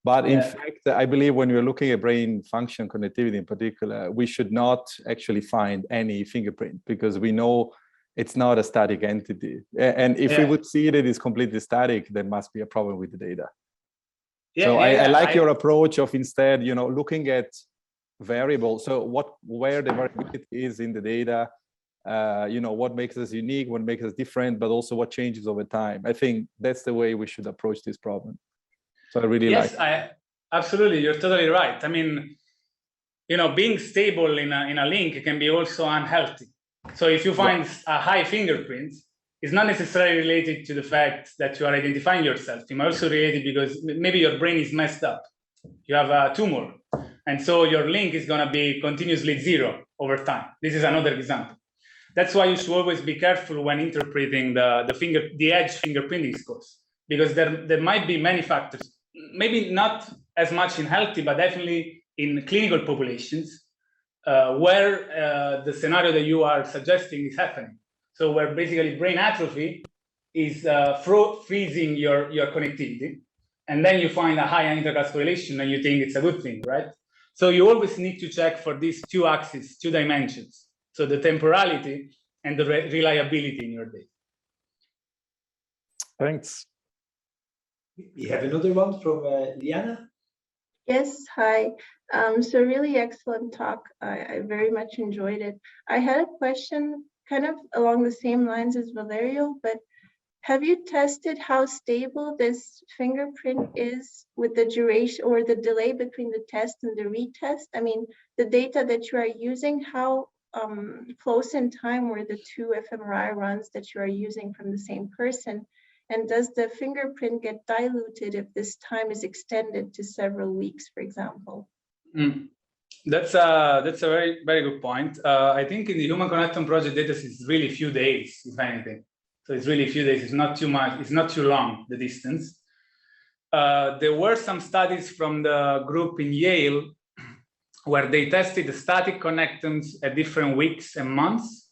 [SPEAKER 4] But in fact, I believe when we're looking at brain function connectivity in particular, we should not actually find any fingerprint, because we know it's not a static entity. And if we would see that it's completely static, there must be a problem with the data. I like your approach of instead, looking at variables. So where the variability is in the data, what makes us unique, what makes us different, but also what changes over time. I think that's the way we should approach this problem. So I really like.
[SPEAKER 3] Yes, absolutely. You're totally right. I mean, being stable in a link can be also unhealthy. So if you find a high fingerprint, it's not necessarily related to the fact that you are identifying yourself. It might also related because maybe your brain is messed up. You have a tumor. And so your link is going to be continuously zero over time. This is another example. That's why you should always be careful when interpreting the edge fingerprinting scores, because there might be many factors, maybe not as much in healthy, but definitely in clinical populations where the scenario that you are suggesting is happening. So where basically brain atrophy is freezing your connectivity, and then you find a high interclass correlation and you think it's a good thing, right? So you always need to check for these two axes, two dimensions. So the temporality and the reliability in your data.
[SPEAKER 4] Thanks.
[SPEAKER 2] We have another one from Liana.
[SPEAKER 5] Yes, hi. So really excellent talk. I very much enjoyed it. I had a question kind of along the same lines as Valerio, but have you tested how stable this fingerprint is with the duration or the delay between the test and the retest? I mean, the data that you are using, how close in time were the two fMRI runs that you are using from the same person? And does the fingerprint get diluted if this time is extended to several weeks, for example?
[SPEAKER 3] That's a very, very good point. I think in the Human Connectome project data is really few days, if anything. So it's really a few days. It's not too much. It's not too long, the distance. There were some studies from the group in Yale where they tested the static connectomes at different weeks and months,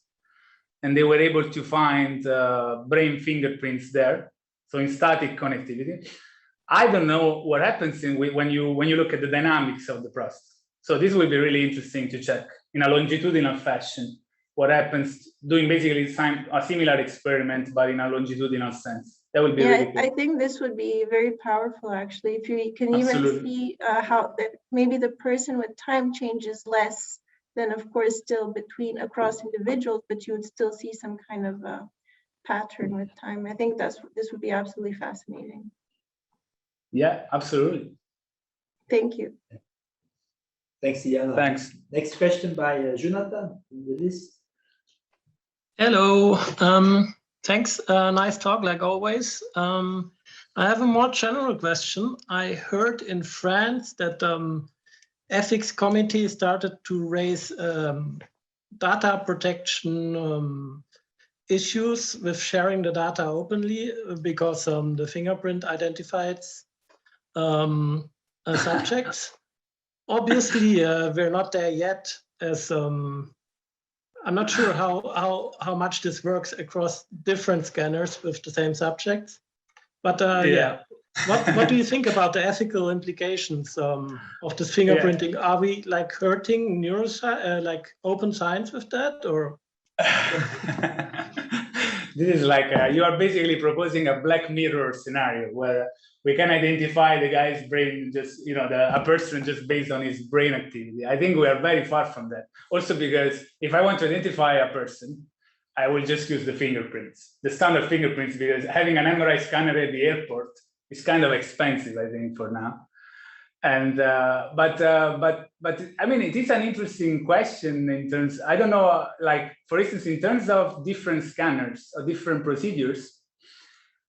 [SPEAKER 3] and they were able to find brain fingerprints there. So in static connectivity, I don't know what happens when you look at the dynamics of the process. So this will be really interesting to check in a longitudinal fashion. What happens doing basically a similar experiment, but in a longitudinal sense. That would be really cool.
[SPEAKER 5] I think this would be very powerful, actually. If you can even see how that maybe the person with time changes less than, of course, still across individuals, but you would still see some kind of pattern with time. I think this would be absolutely fascinating.
[SPEAKER 3] Yeah, absolutely.
[SPEAKER 5] Thank you.
[SPEAKER 2] Thanks, Iana.
[SPEAKER 3] Thanks.
[SPEAKER 2] Next question by Jonathan in the list.
[SPEAKER 6] Hello. Thanks. Nice talk, like always. I have a more general question. I heard in France that ethics committee started to raise data protection issues with sharing the data openly because the fingerprint identifies subjects. Obviously, we're not there yet, as I'm not sure how much this works across different scanners with the same subjects. But yeah, what do you think about the ethical implications of this fingerprinting? Are we like hurting like open science with that, or?
[SPEAKER 3] This is like you are basically proposing a Black Mirror scenario where we can identify the guy's brain, just a person just based on his brain activity. I think we are very far from that. Also because if I want to identify a person, I will just use the fingerprints, the standard fingerprints, because having an MRI scanner at the airport is kind of expensive, I think, for now. And but I mean, it is an interesting question in terms, I don't know, like for instance, in terms of different scanners or different procedures.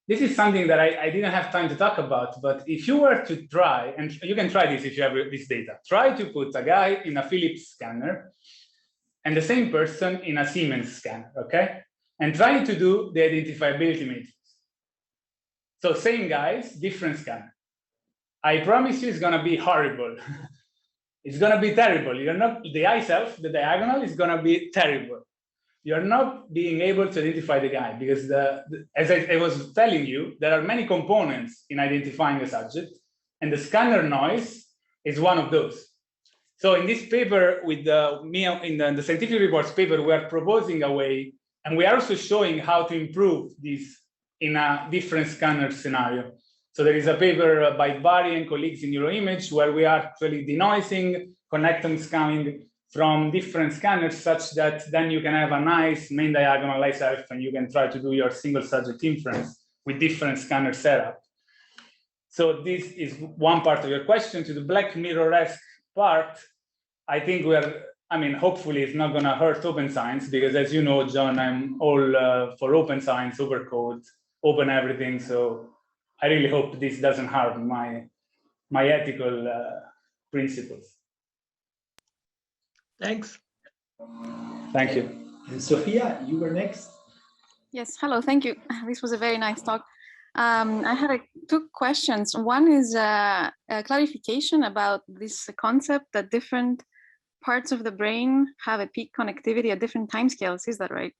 [SPEAKER 3] This is something that I didn't have time to talk about, but if you were to try, and you can try this if you have this data, try to put a guy in a Philips scanner and the same person in a Siemens scanner, okay? And try to do the identifiability matrix. So same guys, different scanner. I promise you it's gonna be horrible. It's gonna be terrible. You're not, the eye self, the diagonal is gonna be terrible. You're not being able to identify the guy because as I was telling you, there are many components in identifying a subject, and the scanner noise is one of those. So in this paper with in the scientific reports paper, we are proposing a way, and we are also showing how to improve this in a different scanner scenario. So there is a paper by Barry and colleagues in Neuroimage where we are actually denoising connectums coming from different scanners such that then you can have a nice main diagonal SF and you can try to do your single subject inference with different scanner setup. So this is one part of your question. To the Black Mirror-esque part, I think hopefully it's not going to hurt open science, because as you know, John, I'm all for open science, open code, open everything. So I really hope this doesn't harm my ethical principles.
[SPEAKER 6] Thanks.
[SPEAKER 3] Thank you.
[SPEAKER 2] And Sophia, you were next.
[SPEAKER 7] Yes, hello, thank you. This was a very nice talk. I had two questions. One is a clarification about this concept that different parts of the brain have a peak connectivity at different timescales. Is that right?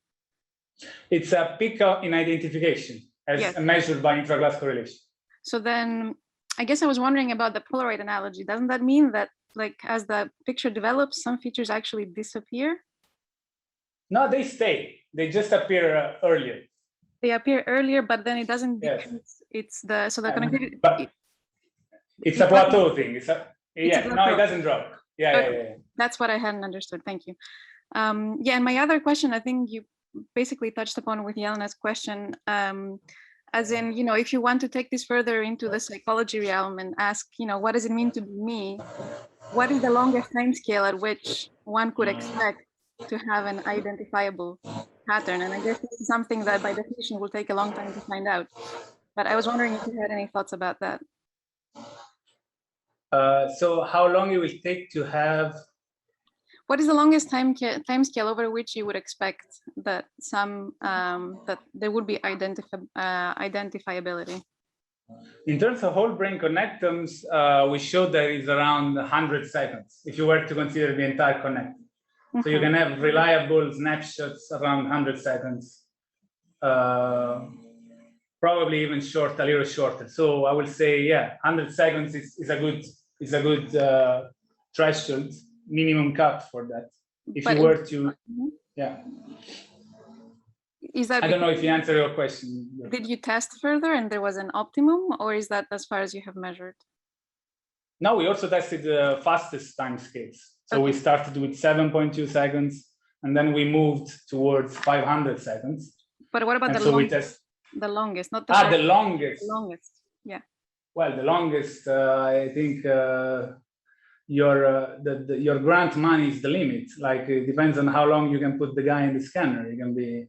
[SPEAKER 3] It's a peak in identification as measured by intraglass correlation.
[SPEAKER 7] So then I guess I was wondering about the Polaroid analogy. Doesn't that mean that, like, as the picture develops, some features actually disappear?
[SPEAKER 3] No, they stay. They just appear earlier.
[SPEAKER 7] They appear earlier, but then it doesn't decrease.
[SPEAKER 3] Yes.
[SPEAKER 7] It's the connectivity.
[SPEAKER 3] But it's a plateau thing. No, it doesn't drop. Yeah.
[SPEAKER 7] That's what I hadn't understood. Thank you. And my other question, I think you basically touched upon with Yelena's question, as in, if you want to take this further into the psychology realm and ask, what does it mean to be me? What is the longest time scale at which one could expect to have an identifiable pattern? And I guess this is something that by definition will take a long time to find out. But I was wondering if you had any thoughts about that.
[SPEAKER 3] So how long it will take to have?
[SPEAKER 7] What is the longest time scale over which you would expect that that there would be identifiability? In
[SPEAKER 3] terms of whole brain connectums, we showed that it's around 100 seconds if you were to consider the entire connectum. So you can have reliable snapshots around 100 seconds, probably even short, a little shorter. So I will say, 100 seconds is a good threshold, minimum cut for that. If you were to,
[SPEAKER 7] Is that?
[SPEAKER 3] I don't know if you answered your question.
[SPEAKER 7] Did you test further and there was an optimum, or is that as far as you have measured?
[SPEAKER 3] No, we also tested the fastest time scales. So we started with 7.2 seconds, and then we moved towards 500 seconds.
[SPEAKER 7] But what about the longest? The longest, not the
[SPEAKER 3] the longest.
[SPEAKER 7] The longest, yeah.
[SPEAKER 3] Well, the longest, I think your grant money is the limit. Like, it depends on how long you can put the guy in the scanner. It can be,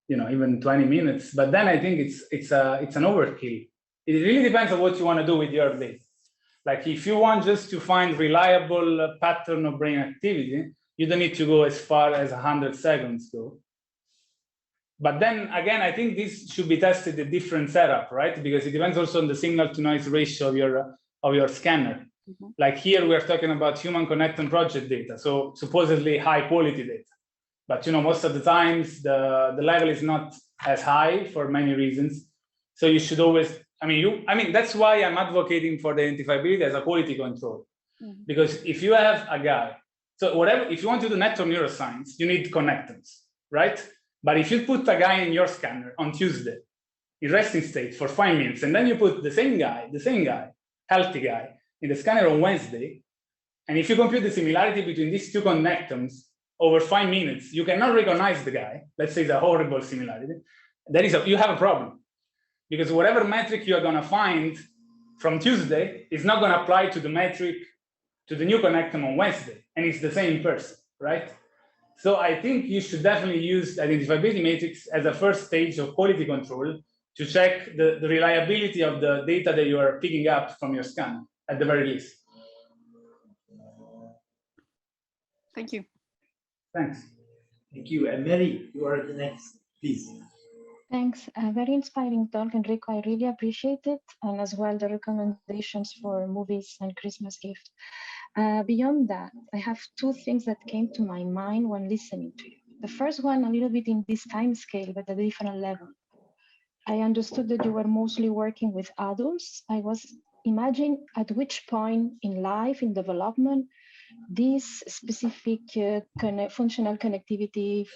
[SPEAKER 3] even 20 minutes. But then I think it's an overkill. It really depends on what you want to do with your data. Like, if you want just to find reliable pattern of brain activity, you don't need to go as far as 100 seconds go. But then again, I think this should be tested at different setup, right? Because it depends also on the signal to noise ratio of your scanner. Mm-hmm. Like here, we're talking about human connectome project data, so supposedly high quality data. But most of the times the level is not as high for many reasons. So you should always, that's why I'm advocating for the identifiability as a quality control. Mm-hmm. Because if you have a guy, if you want to do network neuroscience, you need connectums, right? But if you put a guy in your scanner on Tuesday in resting state for 5 minutes, and then you put the same guy, healthy guy, in the scanner on Wednesday, and if you compute the similarity between these two connectums over 5 minutes, you cannot recognize the guy. Let's say it's a horrible similarity. You have a problem, because whatever metric you are going to find from Tuesday is not going to apply to the metric to the new connectum on Wednesday, and it's the same person, right? So I think you should definitely use identifiability matrix as a first stage of quality control to check the reliability of the data that you are picking up from your scan, at the very least.
[SPEAKER 7] Thank you.
[SPEAKER 3] Thanks.
[SPEAKER 2] Thank you. And Mary, you are the next, please.
[SPEAKER 8] Thanks. A very inspiring talk, Enrico. I really appreciate it, and as well the recommendations for movies and Christmas gifts. Beyond that, I have two things that came to my mind when listening to you. The first one, a little bit in this time scale, but at a different level. I understood that you were mostly working with adults. I was imagining at which point in life, in development, this specific functional connectivity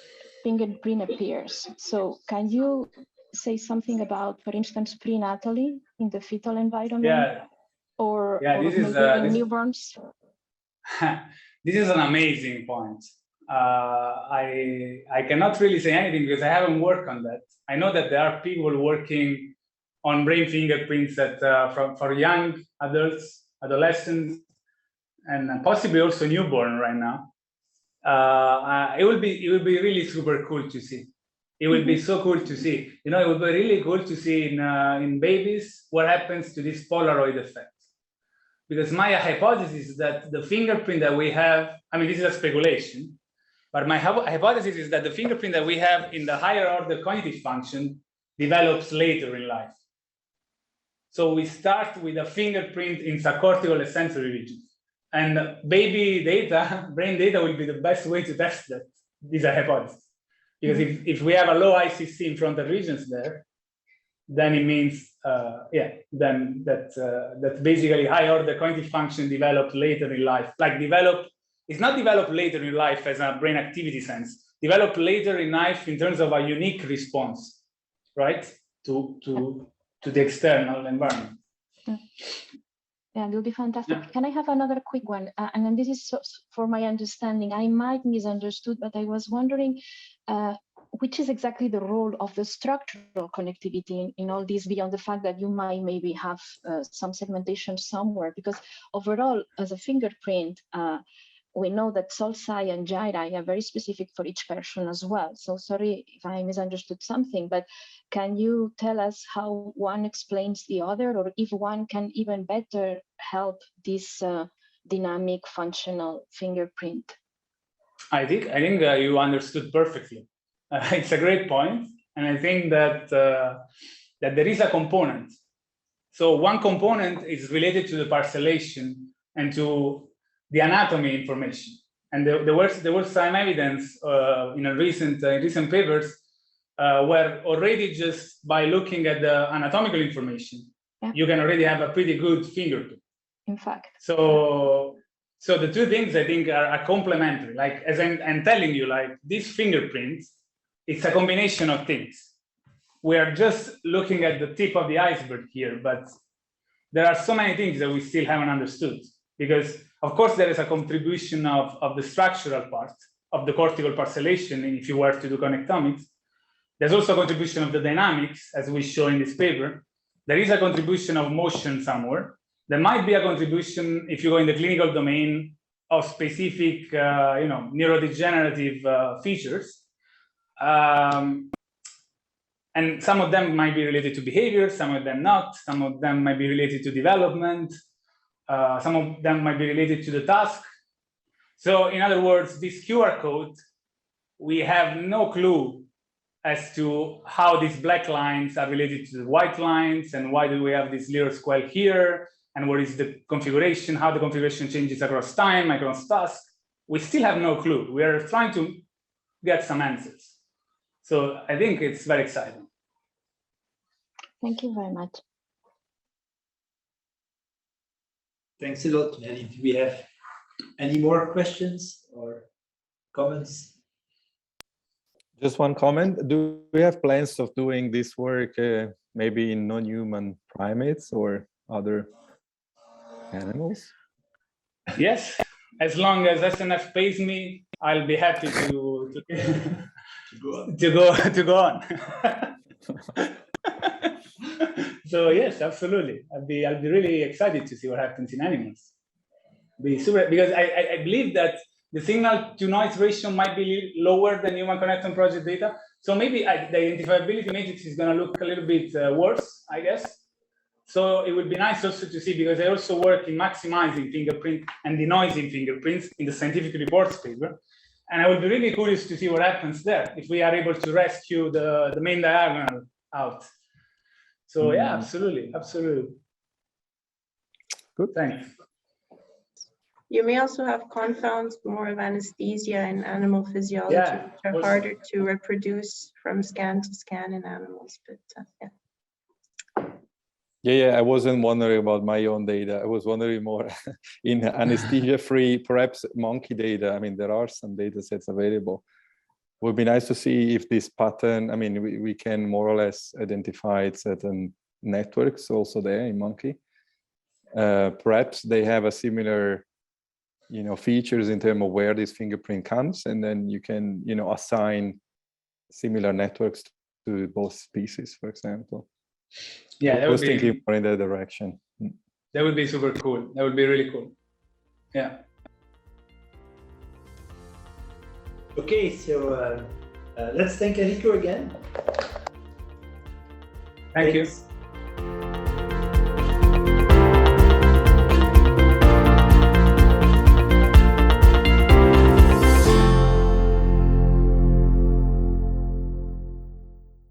[SPEAKER 8] fingerprint appears. So can you say something about, for instance, prenatally, in the fetal environment?
[SPEAKER 3] Yeah.
[SPEAKER 8] Or,
[SPEAKER 3] Yeah,
[SPEAKER 8] or
[SPEAKER 3] this
[SPEAKER 8] maybe
[SPEAKER 3] is
[SPEAKER 8] in newborns?
[SPEAKER 3] this is an amazing point. I cannot really say anything because I haven't worked on that. I know that there are people working on brain fingerprints that for young adults, adolescents, and possibly also newborn right now. It will be really super cool to see. It will be so cool to see. You know, it would be really cool to see in babies what happens to this Polaroid effect. Because my hypothesis is that the fingerprint that we have, I mean, this is a speculation, but my hypothesis is that the fingerprint that we have in the higher order cognitive function develops later in life. So we start with a fingerprint in subcortical and sensory regions. And baby data, brain data will be the best way to test that. These are hypotheses. Because if we have a low ICC in frontal regions there, then it means, then that basically high order cognitive function developed later in life. Like it's not developed later in life as a brain activity sense, developed later in life in terms of a unique response, right? To the external environment.
[SPEAKER 8] Yeah, it will be fantastic.
[SPEAKER 3] Yeah.
[SPEAKER 8] Can I have another quick one? And then this is for my understanding. I might misunderstood, but I was wondering which is exactly the role of the structural connectivity in all this, beyond the fact that you might maybe have some segmentation somewhere, because overall, as a fingerprint, we know that sulci and gyri are very specific for each person as well. So sorry if I misunderstood something, but can you tell us how one explains the other, or if one can even better help this dynamic functional fingerprint?
[SPEAKER 3] I think you understood perfectly. It's a great point, and I think that that there is a component. So one component is related to the parcellation and to the anatomy information. And there was some evidence in recent papers where already just by looking at the anatomical information, you can already have a pretty good fingerprint.
[SPEAKER 8] In fact.
[SPEAKER 3] So the two things I think are complementary. Like as I'm telling you, like these fingerprints, it's a combination of things. We are just looking at the tip of the iceberg here, but there are so many things that we still haven't understood. Because of course there is a contribution of the structural part of the cortical parcellation if you were to do connectomics. There's also a contribution of the dynamics, as we show in this paper. There is a contribution of motion somewhere. There might be a contribution if you go in the clinical domain of specific neurodegenerative features. And some of them might be related to behavior, some of them not. Some of them might be related to development. Some of them might be related to the task. So in other words, this QR code, we have no clue as to how these black lines are related to the white lines, and why do we have this little square here, and what is the configuration, how the configuration changes across time, across task. We still have no clue. We are trying to get some answers. So I think it's very exciting.
[SPEAKER 8] Thank you very much.
[SPEAKER 2] Thanks a lot, Mary. Do we have any more questions or comments?
[SPEAKER 4] Just one comment. Do we have plans of doing this work maybe in non-human primates or other animals?
[SPEAKER 3] Yes, as long as SNF pays me, I'll be happy to go on. So yes, absolutely. I'll be really excited to see what happens in animals. Be super, because I believe that the signal to noise ratio might be lower than human connectome project data. So maybe the identifiability matrix is going to look a little bit worse, I guess. So it would be nice also to see, because I also work in maximizing fingerprint and denoising fingerprints in the scientific reports paper. And I would be really curious to see what happens there if we are able to rescue the main diagonal out. So yeah, absolutely. Good, thanks.
[SPEAKER 5] You may also have confounds, more of anesthesia in animal physiology, which are harder to reproduce from scan to scan in animals, but
[SPEAKER 4] Yeah, I wasn't wondering about my own data. I was wondering more in anesthesia-free, perhaps monkey data. I mean, there are some data sets available. Would be nice to see if this pattern, I mean, we can more or less identify certain networks also there in Monkey. Perhaps they have a similar, features in terms of where this fingerprint comes, and then you can, assign similar networks to both species, for example.
[SPEAKER 3] Yeah,
[SPEAKER 4] I was thinking more in that direction.
[SPEAKER 3] That would be super cool. That would be really cool. Yeah.
[SPEAKER 2] Okay, so let's thank Enrico again.
[SPEAKER 3] Thank you.
[SPEAKER 2] Thanks.